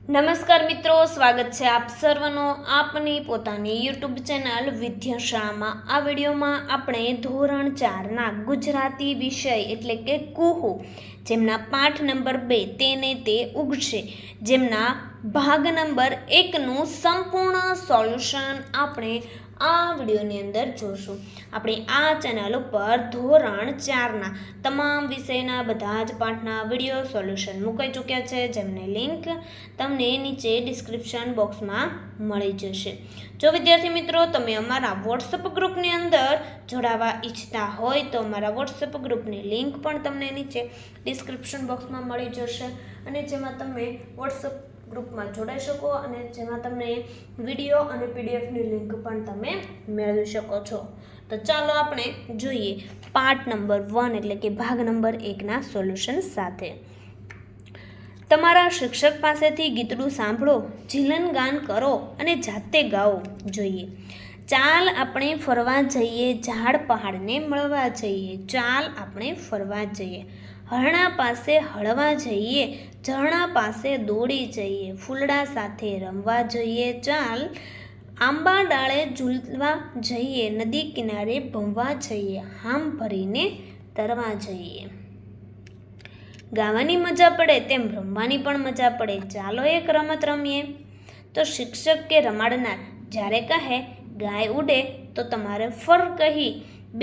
નમસ્કાર મિત્રો, સ્વાગત છે આપ સર્વનો આપની પોતાની યુટ્યુબ ચેનલ વિદ્યાશાળામાં। આ વિડીયોમાં આપણે ધોરણ 4ના ગુજરાતી વિષય એટલે કે કુહુ જેમના પાઠ નંબર 2 તેને તે ઉગશે જેમના ભાગ નંબર 1નું સંપૂર્ણ સોલ્યુશન આપણે આ વિડીયોની અંદર જોશું। આપણી આ ચેનલ ઉપર ધોરણ 4ના તમામ વિષયના બધા જ પાઠના વિડીયો સોલ્યુશન મુકાઈ ચૂક્યા છે, જેમને લિંક તમને નીચે ડિસ્ક્રિપ્શન બોક્સમાં મળી જશે। જો વિદ્યાર્થી મિત્રો તમે અમારા વોટ્સઅપ ગ્રુપની અંદર જોડાવા ઈચ્છતા હોય તો અમારા વોટ્સઅપ ગ્રુપની લિંક પણ તમને નીચે ડિસ્ક્રિપ્શન બોક્સમાં મળી જશે અને જેમાં તમે વોટ્સઅપ ગ્રુપમાં જોડાઈ શકો અને જેમાં તમને વિડીયો અને પીડીએફની લિંક પણ તમે મેળવી શકો છો। તો ચાલો આપણે જોઈએ પાર્ટ નંબર 1 એટલે કે ભાગ નંબર 1ના સોલ્યુશન સાથે। તમારા શિક્ષક પાસેથી ગીતડું સાંભળો, જીલન ગાન કરો અને જાતે ગાઓ જોઈએ। ચાલ આપણે ફરવા જઈએ, ઝાડ પહાડને મળવા જઈએ, ચાલ આપણે ફરવા જઈએ। હરણા પાસે હળવા જઈએ, ઝરણા પાસે દોડી જઈએ, ફૂલડા સાથે રમવા જઈએ, ચાલ આંબા ડાળે ઝૂલવા જઈએ, નદી કિનારે ભમવા જઈએ, હામ ભરીને તરવા જઈએ। ગાવાની મજા પડે તેમ રમવાની પણ મજા પડે, ચાલો એક રમત રમીએ। તો શિક્ષક કે રમાડનાર જ્યારે કહે ગાય ઉડે તો તમારે ફર કહી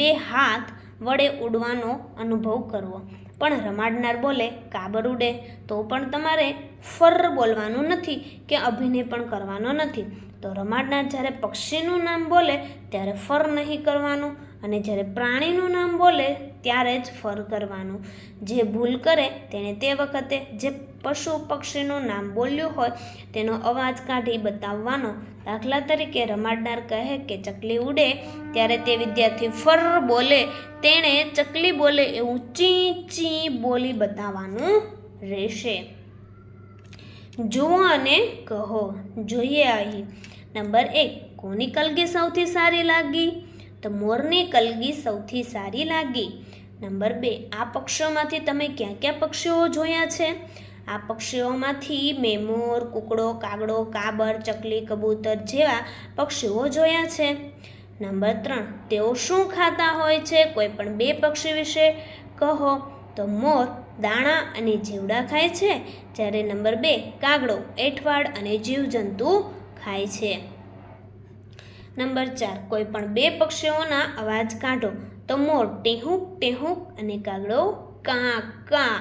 2 હાથ વડે ઉડવાનો અનુભવ કરવો, પણ રમાડનાર બોલે કાબર ઉડે તો પણ તમારે ફર બોલવાનું નથી કે અભિનય પણ કરવાનો નથી। તો રમાડનાર જ્યારે પક્ષીનું નામ બોલે ત્યારે ફર નહીં કરવાનું અને જ્યારે પ્રાણીનું નામ બોલે ત્યારે જ ફર કરવાનું। જે ભૂલ કરે તેણે તે વખતે જે પશુ પક્ષીનું નામ બોલ્યું હોય તેનો અવાજ કાઢી બતાવવાનો। દાખલા તરીકે રમાડનાર કહે કે ચકલી ઉડે ત્યારે તે વિદ્યાર્થી ફર બોલે તેણે ચકલી બોલે એવું ચી ચી બોલી બતાવવાનું રહેશે। જુઓ અને કહો જોઈએ। અહીં નંબર 1, કોની કલગી સૌથી સારી લાગી? તો મોરની કલગી સૌથી સારી લાગી। નંબર 2, આ પક્ષીઓમાંથી તમે ક્યાં ક્યાં પક્ષીઓ જોયા છે? આ પક્ષીઓમાંથી મેં મોર, કૂકડો, કાગડો, કાબર, ચકલી, કબૂતર જેવા પક્ષીઓ જોયા છે। નંબર 3, તેઓ શું ખાતા હોય છે? કોઈ પણ 2 પક્ષી વિશે કહો। તો મોર દાણા અને જીવડા ખાય છે, જ્યારે નંબર 2 કાગડો એઠવાડ અને જીવજંતુ ખાય છે। નંબર 4, કોઈ પણ 2 પક્ષીઓના અવાજ કાઢો। તો મોર ટેહુક ટેહુક અને કાગડો કા કા।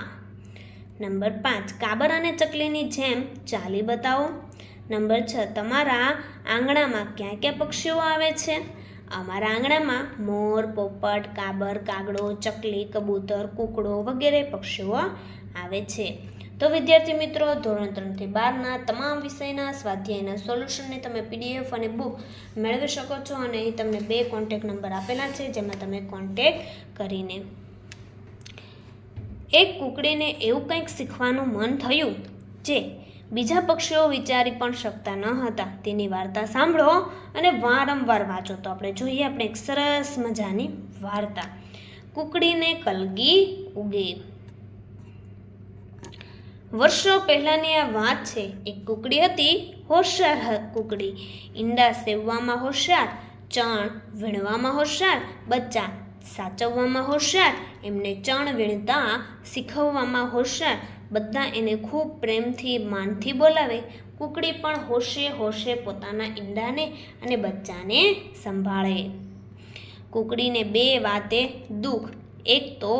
નંબર 5, કાબર અને ચકલીની જેમ ચાલી બતાવો। નંબર 6, તમારા આંગણામાં ક્યાં ક્યાં પક્ષીઓ આવે છે? અમારા આંગણામાં મોર, પોપટ, કાબર, કાગડો, ચકલી, કબૂતર, કૂકડો વગેરે પક્ષીઓ આવે છે। તો વિદ્યાર્થી મિત્રો, ધોરણ 3 થી 12ના તમામ વિષયના સ્વાધ્યાયના સોલ્યુશનને તમે પીડીએફ અને બુક મેળવી શકો છો અને અહીં તમને 2 કોન્ટેક્ટ નંબર આપેલા છે જેમાં તમે કોન્ટેક્ટ કરીને। એક કૂકડીને એવું કંઈક શીખવાનું મન થયું જે બીજા પક્ષીઓ વિચારી પણ શકતા ન હતા। તેની વાર્તા સાંભળો અને વારંવાર વાંચો। તો આપણે જોઈએ આપણે એક સરસ મજાની વાર્તા, કૂકડીને કલગી ઉગે। વર્ષો પહેલાની આ વાત છે। એક કૂકડી હતી, હોશિયાર કૂકડી। ઈંડા સેવવામાં હોશિયાર, ચણ વીણવામાં હોશિયાર, બચ્ચા સાચવવામાં હોશિયાર, એમને ચણ વીણતા શીખવવામાં હોશિયાર। બધા એને ખૂબ પ્રેમથી માનથી બોલાવે। કૂકડી પણ હોશે હોશે પોતાના ઈંડાને અને બચ્ચાને સંભાળે। કૂકડીને 2 વાતે દુઃખ, એક તો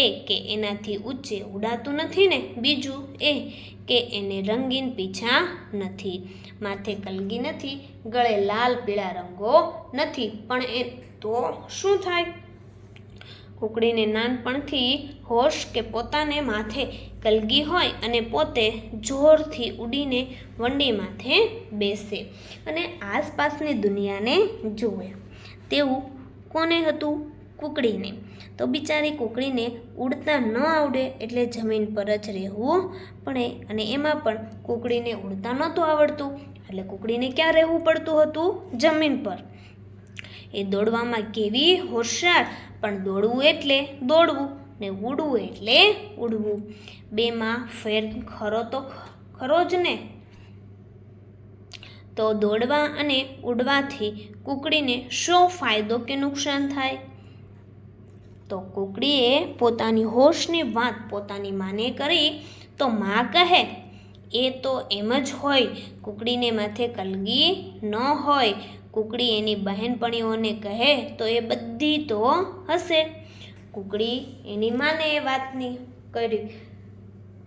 એ કે એનાથી ઊંચે ઉડાતું નથી ને બીજું એ કે એને રંગીન પીંછા નથી, માથે કલગી નથી, ગળે લાલ પીળા રંગો નથી, પણ એ તો શું થાય? કૂકડીને નાનપણથી હોશ કે પોતાને માથે કલગી હોય અને પોતે જોરથી ઉડીને વંડી માથે બેસે અને આસપાસની દુનિયાને જુએ। તેવું કોને હતું? કૂકડીને। તો બિચારી કૂકડીને ઉડતા ન આવડે એટલે જમીન પર જ રહેવું પડે અને એમાં પણ કૂકડીને ઉડતા નહોતું આવડતું એટલે કૂકડીને ક્યાં રહેવું પડતું હતું? જમીન પર। એ દોડવામાં કેવી હોશિયાર, પણ દોડવું એટલે દોડવું ને ઉડવું એટલે ઉડવું, 2માં ફેર ખરો તો ખરો જ ને। તો દોડવા અને ઉડવાથી કુકડીને શો ફાયદો કે નુકસાન થાય? તો કુકડીએ પોતાની હોશની વાત પોતાની માને કરી તો માં કહે એ તો એમ જ હોય, કુકડીને માથે કલગી ન હોય. કુકડી એની બહેનપણીઓને કહે તો એ બધી તો હશે. કુકડી એની માને એ વાતની કરી.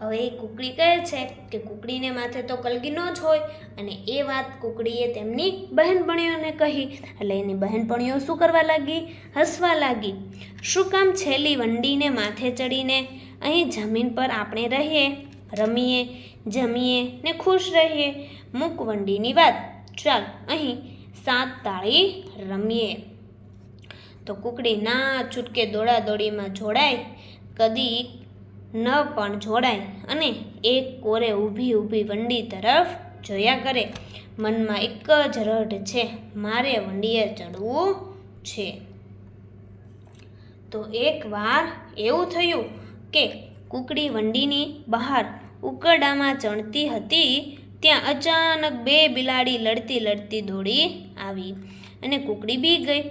હવે એ કુકડી કહે છે કે કુકડીને માથે તો કલગી ન જ હોય, અને એ વાત કુકડીએ તેમની બહેનપણીઓને કહી. એટલે એની બહેનપણીઓ શું કરવા લાગી? હસવા લાગી. શું કામ છેલ્લી વંડીને માથે ચડીને અહીં જમીન પર આપણે રહીએ, રમીએ, જમીએ ને ખુશ રહીએ. મૂક વંડીની વાત, ચાલ અહીં 7 તાળી રમીએ. તો કુકડી ના છૂટકે દોડાદોડીમાં જોડાય, કદી ન પણ જોડાય અને એક કોરે ઊભી વંડી તરફ જોયા કરે. મનમાં એક જ રઢ છે, મારે વંડીએ ચડવું છે. તો એકવાર એવું થયું કે કુકડી વંડીની બહાર ઉકરડામાં ચણતી હતી, ત્યાં અચાનક 2 બિલાડી લડતી દોડી આવી અને કુકડી બી ગઈ.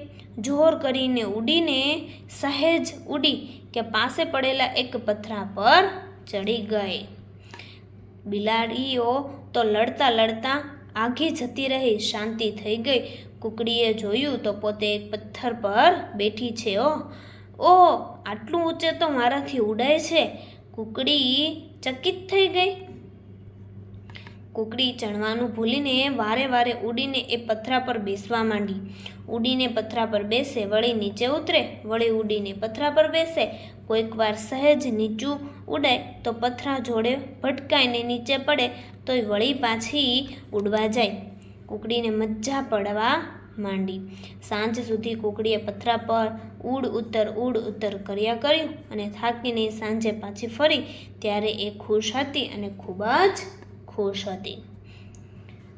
જોર કરીને ઉડીને સહેજ ઉડી કે પાસે પડેલા એક પથરા પર ચડી ગઈ. બિલાડીઓ તો લડતા આઘી જતી રહી, શાંતિ થઈ ગઈ. કુકડીએ જોયું તો પોતે એક પથ્થર પર બેઠી છે. ઓહ, આટલું ઊંચે તો મારાથી ઉડાય છે. કુકડી ચકિત થઈ ગઈ. કુકડી ચણવાનું ભૂલીને વારે ઉડીને એ પથરા પર બેસવા માંડી. ઉડીને પથરા પર બેસે, વળી નીચે ઉતરે, વળી ઉડીને પથરા પર બેસે. કોઈક વાર સહેજ નીચું ઉડાય તો પથરા જોડે ભટકાઈને નીચે પડે, તોય વળી પાછી ઉડવા જાય. કુકડીને મજા પડવા માંડી. સાંજ સુધી કુકડીએ પથરા પર ઉડ ઉતર કર્યા કર્યું અને થાકીને સાંજે પાછી ફરી ત્યારે એ ખુશ હતી અને ખૂબ જ ખુશ હતી.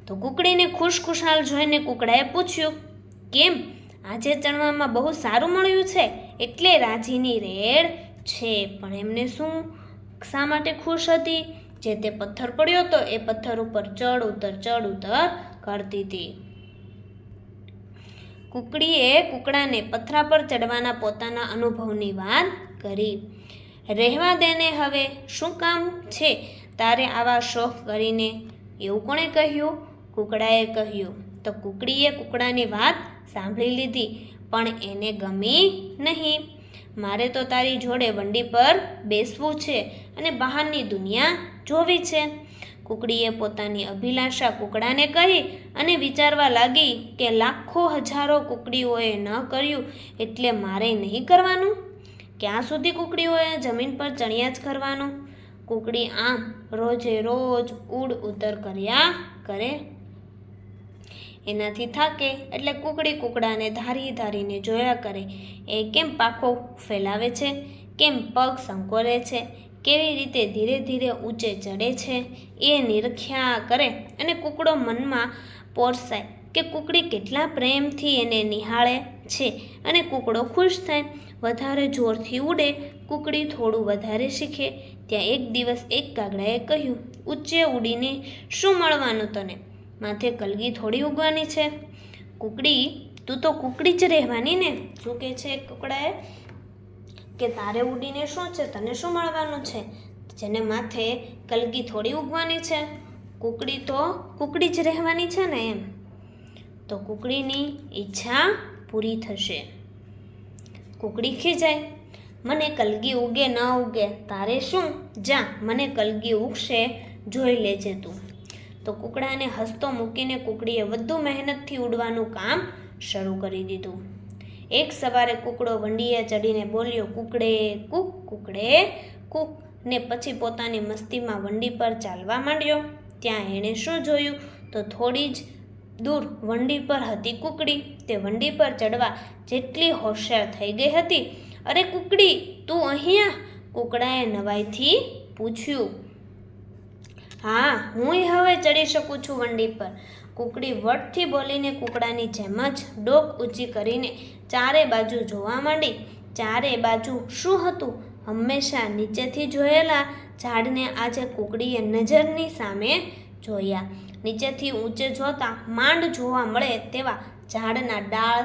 તો કુકડીને ખુશખુશાલ જોઈને કુકડાએ પૂછ્યું, કેમ આજે ચણવામાં બહુ સારું મળ્યું છે એટલે રાજીની રેડ છે, પણ એમને શા માટે ખુશ હતી? જે તે પથ્થર પડ્યો હતો એ પથ્થર ઉપર ચડ ઉતર કરતી હતી. કુકડીએ કુકડાને પથરા પર ચડવાના પોતાના અનુભવની વાત કરી. રહેવા દેને, હવે શું કામ છે તારે આવા શોખ કરીને? એવું કોણે કહ્યું? કુકડાએ કહ્યું. તો કુકડીએ કુકડાની વાત સાંભળી લીધી, પણ એને ગમી નહીં. મારે તો તારી જોડે વંડી પર બેસવું છે અને બહારની દુનિયા જોવી છે. કુકડીએ પોતાની અભિલાષા કુકડાને કહી અને વિચારવા લાગી કે લાખો હજારો કુકડીઓએ ન કર્યું એટલે મારે નહીં કરવાનું. ક્યાં સુધી કુકડીઓએ જમીન પર ચણ્યા જ કરવાનું? કુકડી આમ રોજે રોજ ઉડ ઉતર કર્યા કરે. એનાથી થાકે એટલે કુકડી કુકડાને ધારીને જોયા કરે. એ કેમ પાંખો ફેલાવે છે, કેમ પગ સંકોરે છે, કેવી રીતે ધીરે ઊંચે ચડે છે, એ નિરખ્યા કરે અને કુકડો મનમાં પોરસાય કે કુકડી કેટલા પ્રેમથી એને નિહાળે છે અને કુકડો ખુશ થાય. વધારે જોરથી ઉડે, કુકડી થોડું વધારે શીખે. ત્યાં એક દિવસ એક કાગડાએ કહ્યું, ઊંચે ઉડીને શું મળવાનું તને? માથે કલગી થોડી ઉગવાની છે. કુકડી, તું તો કુકડી જ રહેવાની ને? શું કહે છે કુકડાએ કે તારે ઉડીને શું છે, તને શું મળવાનું છે? જેને માથે કલગી થોડી ઉગવાની છે. કુકડી તો કુકડી જ રહેવાની છે ને એમ. તો કુકડીની ઈચ્છા પૂરી થશે. કુકડી ખીજાય, મને કલગી ઉગે ન ઉગે તારે શું? જા, મને કલગી ઉગશે જોઈ લેજે તું. તો કુકડાને હસતો મૂકીને કુકડીએ વધુ મહેનતથી ઉડવાનું કામ શરૂ કરી દીધું. એક સવારે કુકડો વંડીએ ચડીને બોલ્યો, કુકડે કૂક, કુકડે કૂક, ને પછી પોતાની મસ્તીમાં વંડી પર ચાલવા માંડ્યો. ત્યાં એણે શું જોયું તો થોડી જ દૂર વંડી પર હતી કુકડી. તે વંડી પર ચડવા જેટલી હોશિયાર થઈ ગઈ હતી. અરે કુકડી, તું અહીંયા? કુકડાએ નવાઈથી પૂછ્યું. હા, હું હવે ચડી શકું છું વંડી પર. કુકડી વટથી બોલીને કુકડાની જેમ જ ડોક ઊંચી કરીને ચારે બાજુ જોવા માંડી. ચારે બાજુ શું હતું? હંમેશા નીચેથી જોયેલા ઝાડને આજે કુકડીએ નજરની સામે જોયા. નીચેથી ઊંચે જોતા માંડ જોવા મળે તેવા ઝાડના ડાળ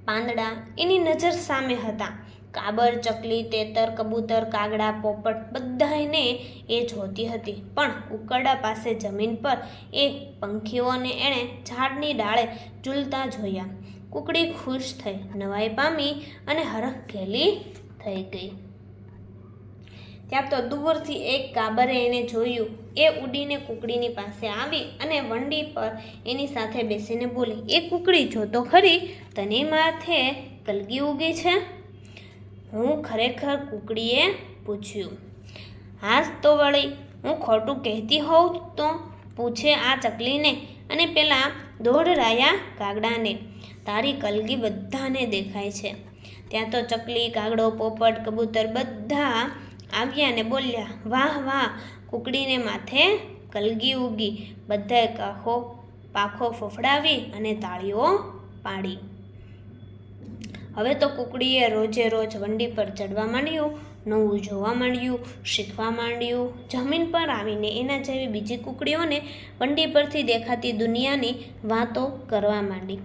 પાંદડા એની નજર સામે હતા. કાબર, ચકલી, તેતર, કબૂતર, કાગડા, પોપટ બધાને એ જોતી હતી. પણ ઉકરડા પાસે જમીન પર એ પંખીઓને એણે ઝાડની ડાળે ઝૂલતા જોયા. કુકડી ખુશ થઈ, નવાઈ પામી અને હરખઘેલી થઈ ગઈ. ત્યાં તો દૂરથી એક કાબરે એને જોયું. એ ઉડીને કુકડીની પાસે આવી અને વંડી પર એની સાથે બેસીને બોલી, એ કુકડી જોતો ખરી, તને માથે કલગી ઉગી છે? હું ખરેખર કુકડીએ પૂછ્યું. હાસ તો વળી, હું ખોટું કહેતી હોઉં તો પૂછે આ ચકલીને અને પેલા દોઢરાયા કાગડાને. તારી કલગી બધાને દેખાય છે. ત્યાં તો ચકલી, કાગડો, પોપટ, કબૂતર બધા આવ્યા ને બોલ્યા, વાહ વાહ, કુકડીને માથે કલગી ઉગી. બધાએ પાખો ફફડાવી અને તાળીઓ પાડી. હવે તો કુકડીએ રોજે રોજ વંડી પર ચડવા માંડ્યું, નવું જોવા માંડ્યું, શીખવા માંડ્યું. જમીન પર આવીને એના જેવી બીજી કુકડીઓને વંડી પરથી દેખાતી દુનિયાની વાતો કરવા માંડી.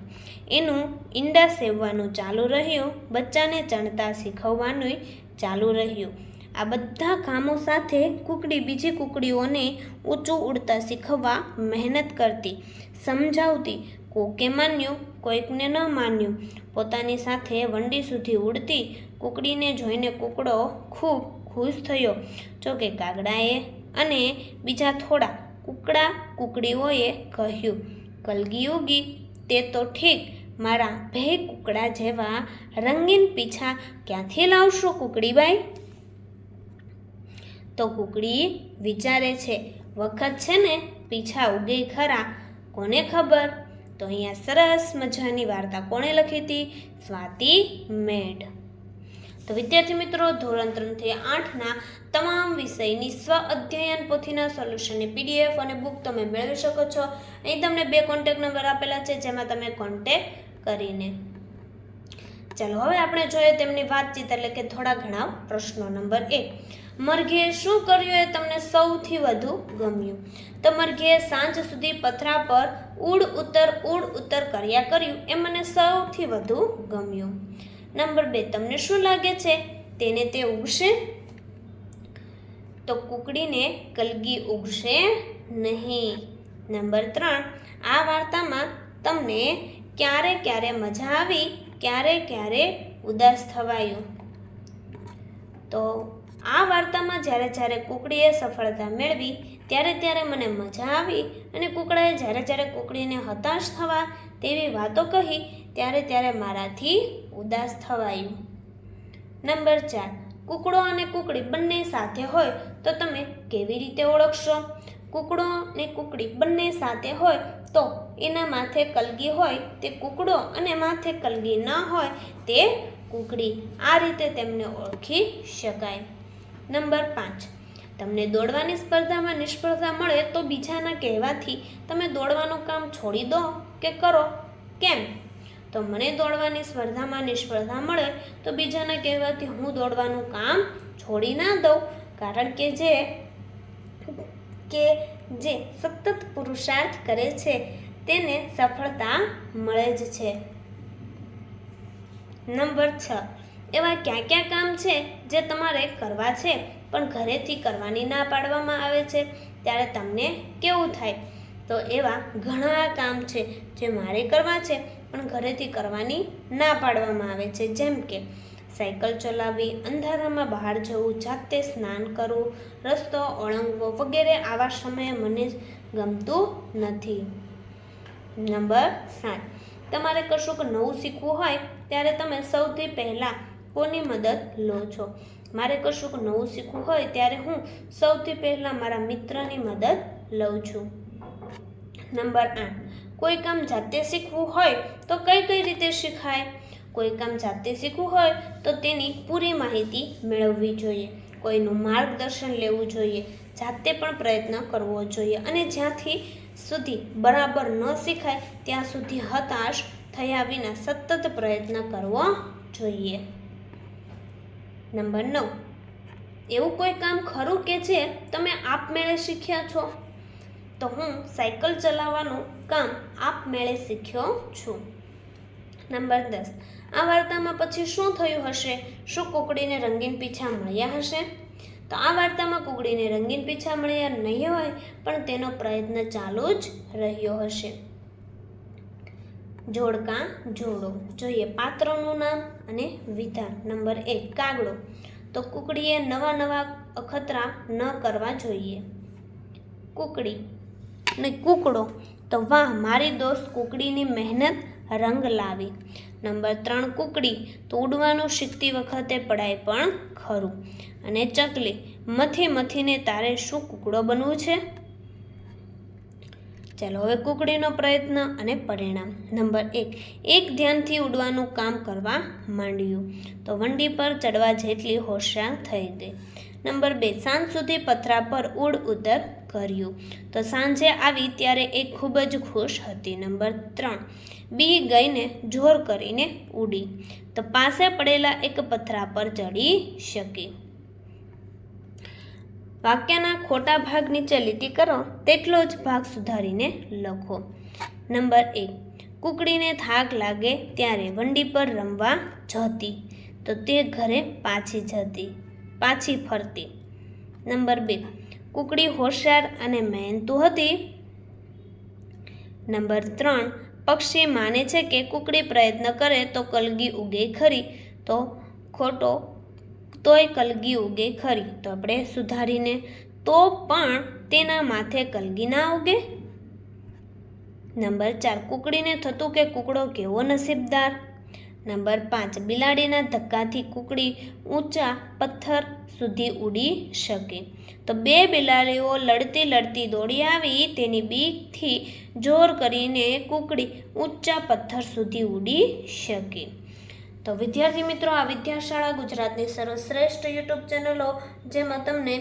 એનું ઈંડા સેવવાનું ચાલુ રહ્યું, બચ્ચાને ચણતા શીખવવાનું ચાલુ રહ્યું. આ બધા કામો સાથે કુકડી બીજી કુકડીઓને ઊંચું ઉડતા શીખવવા મહેનત કરતી, સમજાવતી. કોકે માન્યું, કોઈકને ન માન્યું. પોતાની સાથે વંડી સુધી ઉડતી કુકડીને જોઈને કુકડો ખૂબ ખુશ થયો. જોકે કાગડાએ અને બીજા થોડા કુકડીઓએ કહ્યું, કલગી ઉગી તે તો ઠીક, મારા બે કુકડા જેવા રંગીન પીછા ક્યાંથી લાવશો કુકડીબાઈ? તો કુકડી વિચારે છે, વખત છે ને પીછા ઉગે ખરા, કોને ખબર? તો અહીંયા સરસ મજાની વાર્તા કોણે લખી હતી? સ્વાતિ મેઢ. તો વિદ્યાર્થી મિત્રો, ધોરણ 3 થી 8ના તમામ વિષયની સ્વ અધ્યયન પોથીના સોલ્યુશનની PDF અને બુક તમે મેળવી શકો છો. અહીં તમને 2 કોન્ટેક્ટ નંબર આપેલા છે, જેમાં તમે કોન્ટેક્ટ કરીને. ચાલો હવે આપણે જોઈએ તેમની વાતચીત, એટલે કે થોડા ઘણા પ્રશ્નો. નંબર 1, મરઘીએ શું કર્યું એ તમને સૌથી વધુ ગમ્યું? તો મરઘીએ સાંજ સુધી પથરા પર ઉડ ઉત્તર કર્યા કર્યું એ મને સૌથી વધુ ગમ્યું. નંબર 2, તમને શું લાગે છે તેને તે ઉગશે? તો કુકડીને કલગી ઉગશે નહીં. નંબર 3, આ વાર્તામાં તમને ક્યારે મજા આવી, ક્યારે ઉદાસ થવાયું? તો આ વાર્તામાં જ્યારે કુકડીએ સફળતા મેળવી ત્યારે મને મજા આવી, અને કુકડાએ જ્યારે કુકડીને હતાશ થવા તેવી વાતો કહી ત્યારે મારાથી ઉદાસ થવાયું. નંબર 4, કુકડો અને કુકડી બંને સાથે હોય તો તમે કેવી રીતે ઓળખશો? કુકડો ને કુકડી બંને સાથે હોય તો એના માથે કલગી હોય તે કુકડો અને માથે કલગી ન હોય તે કુકડી. આ રીતે તેમને ઓળખી શકાય. નંબર 5, તમને દોડવાની સ્પર્ધામાં નિષ્ફળતા મળે તો બીજાના કહેવાથી તમે દોડવાનું કામ છોડી દો કે કરો? કેમ? તો મને દોડવાની સ્પર્ધામાં નિષ્ફળતા મળે તો બીજાના કહેવાથી હું દોડવાનું કામ છોડી ના દઉં, કારણ કે જે સતત પુરુષાર્થ કરે છે તેને સફળતા મળે જ છે. નંબર 6, એવા ક્યાં કામ છે જે તમારે કરવા છે પણ ઘરેથી કરવાની ના પાડવામાં આવે છે, ત્યારે તમને કેવું થાય? તો એવા ઘણા કામ છે જે મારે કરવા છે પણ ઘરેથી કરવાની ના પાડવામાં આવે છે, જેમ કે સાયકલ ચલાવવી, અંધારામાં બહાર જવું, જાતે સ્નાન કરવું, રસ્તો ઓળંગવો વગેરે. આવા સમયે મને ગમતું નથી. નંબર 7, તમારે કશુંક નવું શીખવું હોય ત્યારે તમે સૌથી પહેલાં કોની મદદ લો છો? મારે કશુંક નવું શીખવું હોય ત્યારે હું સૌથી પહેલાં મારા મિત્રની મદદ લઉં છું. નંબર 8, કોઈ કામ જાતે શીખવું હોય તો કઈ રીતે શીખાય? કોઈ કામ જાતે શીખવું હોય તો તેની પૂરી માહિતી મેળવવી જોઈએ, કોઈનું માર્ગદર્શન લેવું જોઈએ, જાતે પણ પ્રયત્ન કરવો જોઈએ, અને જ્યાંથી સુધી બરાબર ન શીખાય ત્યાં સુધી હતાશ થયા વિના સતત પ્રયત્ન કરવો જોઈએ. નંબર 9, એવું કોઈ કામ ખરું કે જે તમે આપમેળે શીખ્યા છો? તો તો હું સાયકલ ચલાવવાનું કામ આપમેળે શીખ્યો છું. નંબર 10. આ વાર્તામાં પછી શું થયું હશે? શું કુકડીને રંગીન પીછા મળ્યા હશે? તો આ વાર્તામાં કુકડીને રંગીન પીછા મળ્યા નહીં હોય, પણ તેનો પ્રયત્ન ચાલુ જ રહ્યો હશે. જોડકા જોડો. જોઈએ પાત્રોનું નામ અને વિધાન. નંબર 1. કાગડો. તો કુકડીએ નવા અખતરા ન કરવા જોઈએ. કુકડી ને કુકડો. તો વાહ, મારી દોસ્ત કુકડીની મહેનત રંગ લાવી. નંબર 3. કુકડી. તો ઉડવાનું શીખતી વખતે પડાય પણ ખરું. અને ચકલી. મથીને તારે શું કુકડો બનવું છે? ચાલો હવે કુકડીનો પ્રયત્ન અને પરિણામ. નંબર 1. એક ધ્યાનથી ઉડવાનું કામ કરવા માંડ્યું. તો વંડી પર ચડવા જેટલી હોશિયાર થઈ ગઈ. નંબર 2. સાંજ સુધી પથરા પર ઉડ ઉતર કર્યું. તો સાંજે આવી ત્યારે એ ખૂબ જ ખુશ હતી. નંબર 3. બી ગઈને જોર કરીને ઉડી. તો પાસે પડેલા એક પથરા પર ચડી શકી. વાક્યના ખોટા ભાગ નીચે લીટી કરો, તેટલો જ ભાગ સુધારીને લખો. નંબર 1. કુકડીને થાક લાગે ત્યારે વંડી પર રમવા જતી. તો તે ઘરે પાછી ફરતી. નંબર 2. કુકડી હોશિયાર અને મહેનતુ હતી. નંબર 3. પક્ષી માને છે કે કુકડી પ્રયત્ન કરે તો કલગી ઉગે ખરી. તો ખોટો. તોય કલગી ઉગે ખરી. તો આપણે સુધારીને તો પણ તેના માથે કલગી ના ઉગે. નંબર 4. કુકડીને થતું કે કુકડો કેવો નસીબદાર. નંબર 5. બિલાડીના ધક્કાથી કુકડી ઊંચા પથ્થર સુધી ઉડી શકે. તો 2 બિલાડીઓ લડતી દોડી આવી. તેની બીકથી જોર કરીને કુકડી ઊંચા પથ્થર સુધી ઉડી શકે. તો વિદ્યાર્થી મિત્રો, આ વિદ્યાશાળા ગુજરાતની સર્વશ્રેષ્ઠ યુટ્યુબ ચેનલો, જેમાં તમને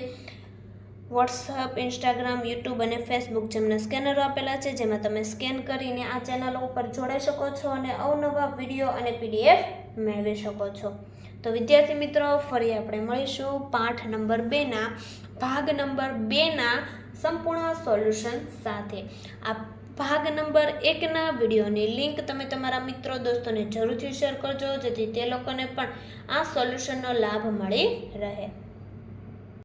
વોટ્સઅપ, ઇન્સ્ટાગ્રામ, યુટ્યુબ અને ફેસબુક જેમના સ્કેનરો આપેલા છે, જેમાં તમે સ્કેન કરીને આ ચેનલો ઉપર જોડાઈ શકો છો અને અવનવા વિડીયો અને PDF મેળવી શકો છો. તો વિદ્યાર્થી મિત્રો, ફરી આપણે મળીશું પાઠ નંબર 2ના ભાગ નંબર 2ના સંપૂર્ણ સોલ્યુશન સાથે. આ ભાગ નંબર 1ના વિડીયોની લિંક તમે તમારા મિત્રો દોસ્તોને જરૂરથી શેર કરજો, જેથી તે લોકોને પણ આ સોલ્યુશનનો લાભ મળી રહે.